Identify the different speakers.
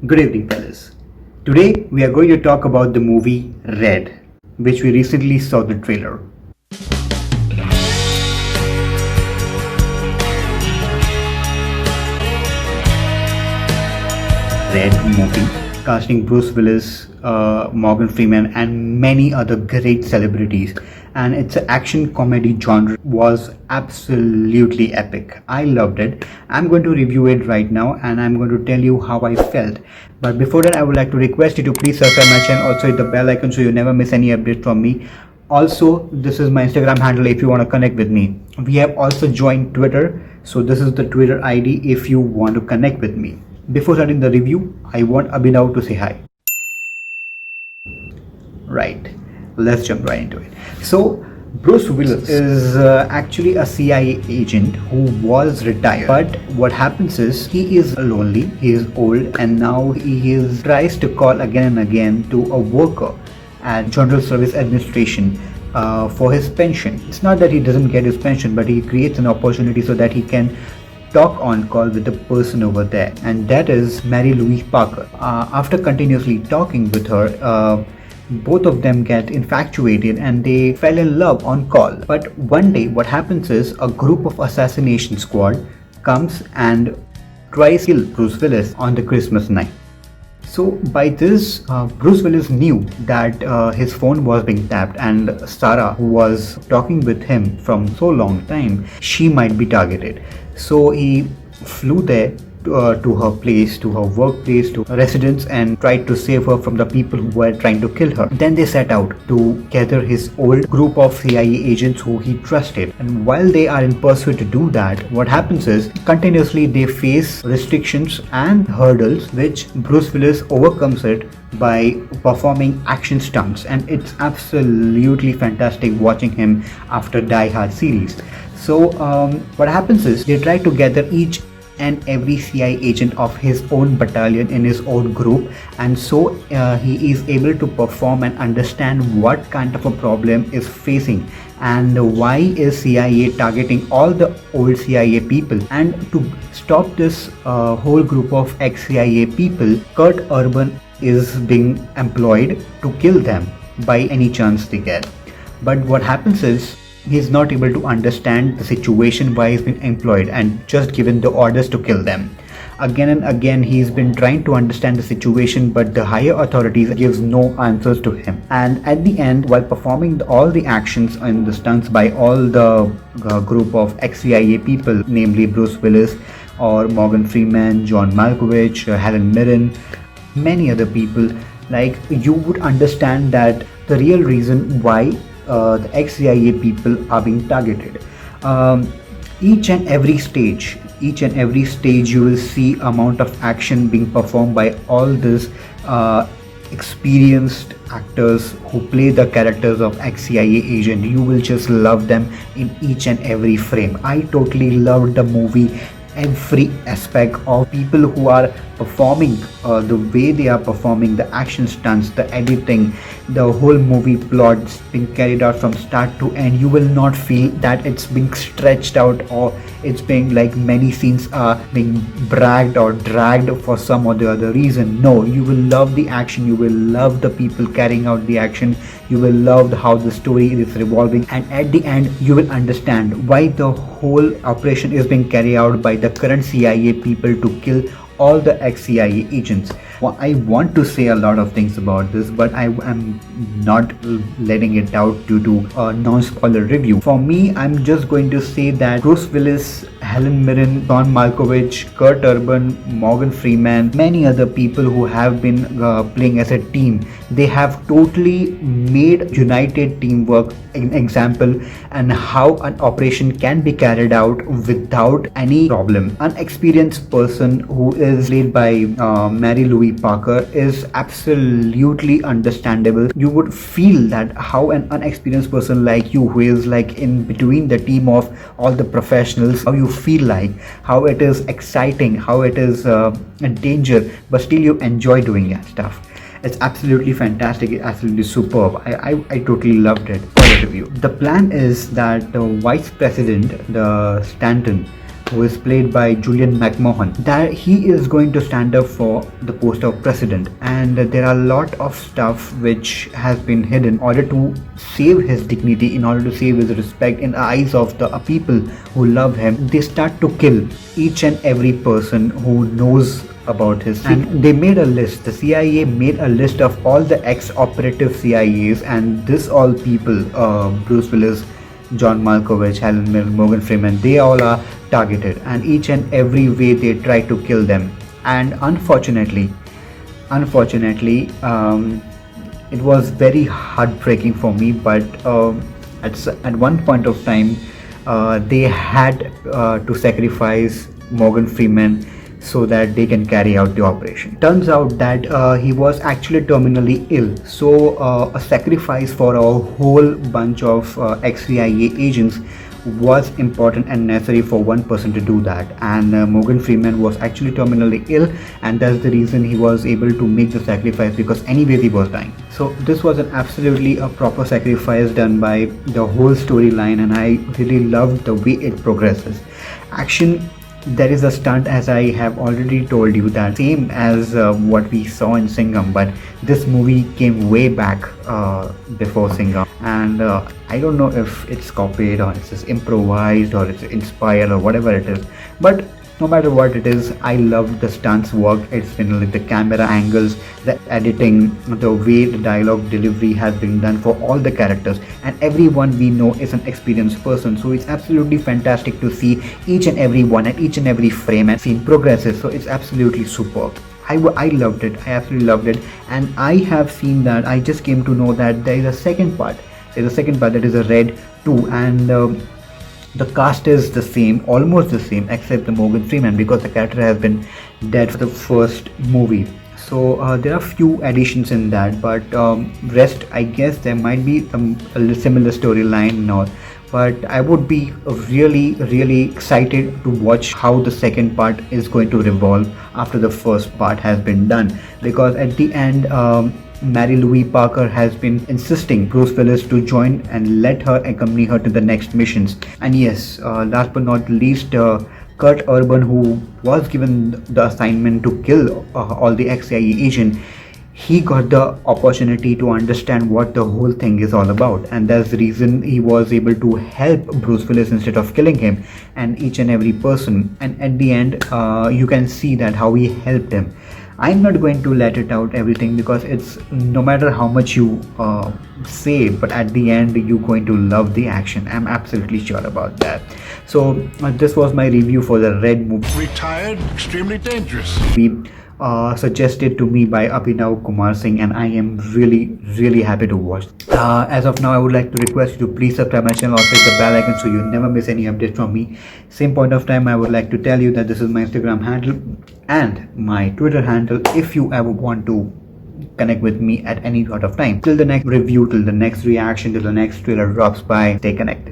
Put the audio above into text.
Speaker 1: Good evening, fellas. Today we are going to talk about the movie Red, which we recently saw the trailer. Red movie, casting Brucewillis, Morgan Freeman, and many other great celebrities. And its action comedy genre was absolutely epic. I loved it. I'm going to review it right now, and I'm going to tell you how I felt. But before that, I would like to request you to please subscribe my channel. Also hit the bell icon so you never miss any update from me. Also, this is my Instagram handle if you want to connect with me. We have also joined Twitter, so this is the Twitter ID if you want to connect with me. Before starting the review, I want Abhinav to say hi. Right, let's jump right into it. So, Brucewillis is actually a CIA agent who was retired. But what happens is he is lonely, he is old, and now tries to call again and again to a worker at General Service Administration for his pension. It's not that he doesn't get his pension, but he creates an opportunity so that he can talk on call with the person over there, and that is Mary Louise Parker. After continuously talking with her, both of them get infatuated and they fell in love on call. But one day what happens is a group of assassination squad comes and tries to kill Brucewillis on the Christmas night. So by this, Brucewillis knew that his phone was being tapped, and Sarah, who was talking with him from so long time, she might be targeted. So he flew there to her place, to her workplace, to her residence, and tried to save her from the people who were trying to kill her. Then they set out to gather his old group of CIA agents who he trusted. And while they are in pursuit to do that, what happens is continuously they face restrictions and hurdles, which Brucewillis overcomes it by performing action stunts, and it's absolutely fantastic watching him after Die Hard series. So what happens is they try to gather each and every CIA agent of his own battalion in his own group, and so he is able to perform and understand what kind of a problem is facing and why is CIA targeting all the old CIA people. And to stop this whole group of ex-CIA people, Kurt Urban is being employed to kill them by any chance they get. But what happens is he is not able to understand the situation why he's been employed and just given the orders to kill them. Again and again he's been trying to understand the situation, but the higher authorities gives no answers to him. And at the end, while performing all the actions and the stunts by all the group of ex-CIA people, namely Brucewillis or Morgan Freeman, John Malkovich, Helen Mirren, many other people, like, you would understand that the real reason why the ex-CIA people are being targeted. Each and every stage you will see amount of action being performed by all these experienced actors who play the characters of ex-CIA agent. You will just love them in each and every frame. I totally loved the movie. Every aspect of people who are performing, the way they are performing, the action stunts, the editing, the whole movie plot being carried out from start to end. You will not feel that it's being stretched out or it's being like many scenes are being bragged or dragged for some or the other reason. No, you will love the action, you will love the people carrying out the action, you will love how the story is revolving, and at the end you will understand why the whole operation is being carried out by the current CIA people to kill all the ex-CIA agents. Well, I want to say a lot of things about this, but I am not letting it out due to a non-spoiler review. For me, I'm just going to say that Brucewillis, Helen Mirren, John Malkovich, Kurt Urban, Morgan Freeman, many other people who have been playing as a team, they have totally made united teamwork an example and how an operation can be carried out without any problem. An experienced person who is played by Mary Louise Parker is absolutely understandable. You would feel that how an unexperienced person like you, who is like in between the team of all the professionals, how you feel like, how it is exciting, how it is a danger, but still you enjoy doing that stuff. It's absolutely fantastic. It's absolutely superb. I totally loved it. For the review, the plan is that the vice president, the Stanton, who is played by Julian McMahon, that he is going to stand up for the post of president, and there are a lot of stuff which has been hidden in order to save his dignity, in order to save his respect in the eyes of the people who love him. They start to kill each and every person who knows about his secret. And they made a list. The CIA made a list of all the ex-operative CIAs, and this all people, Bruce Willis, John Malkovich, Helen Mirren, Morgan Freeman, they all are targeted, and each and every way they try to kill them. And unfortunately, it was very heartbreaking for me, but at one point of time they had to sacrifice Morgan Freeman so that they can carry out the operation. Turns out that he was actually terminally ill, so a sacrifice for a whole bunch of ex-CIA agents was important and necessary for one person to do that. And Morgan Freeman was actually terminally ill, and that's the reason he was able to make the sacrifice, because anyways he was dying. So this was an absolutely a proper sacrifice done by the whole storyline, and I really loved the way it progresses. Action, there is a stunt, as I have already told you, that same as what we saw in Singham, but this movie came way back before Singham, and I don't know if it's copied or it's just improvised or it's inspired or whatever it is, but no matter what it is, I love the stunts work. It's been like the camera angles, the editing, the way the dialogue delivery has been done for all the characters, and everyone we know is an experienced person, so it's absolutely fantastic to see each and every one and each and every frame and scene progresses. So it's absolutely superb. I loved it. I absolutely loved it. And I have seen that, I just came to know that there is a second part. There's a second part that is a Red 2, and the cast is the same, almost the same, except the Morgan Freeman, because the character has been dead for the first movie. So there are few additions in that, but rest, I guess there might be a similar storyline and all. But I would be really excited to watch how the second part is going to revolve after the first part has been done, because at the end Mary Louise Parker has been insisting Bruce Willis to join and let her accompany her to the next missions. And yes, last but not least, Kurt Urban, who was given the assignment to kill all the ex-CIA agent, he got the opportunity to understand what the whole thing is all about, and that's the reason he was able to help Bruce Willis instead of killing him and each and every person. And at the end, you can see that how he helped him. I'm not going to let it out everything, because it's no matter how much you say, but at the end you're going to love the action. I'm absolutely sure about that. So this was my review for the Red movie.
Speaker 2: Retired, extremely dangerous.
Speaker 1: Suggested to me by Abhinav Kumar Singh, and I am really happy to watch. As of now, I would like to request you to please subscribe my channel or press the bell icon so you never miss any updates from me. Same point of time, I would like to tell you that this is my Instagram handle and my Twitter handle if you ever want to connect with me at any sort of time. Till the next review, till the next reaction, till the next trailer drops by, stay connected.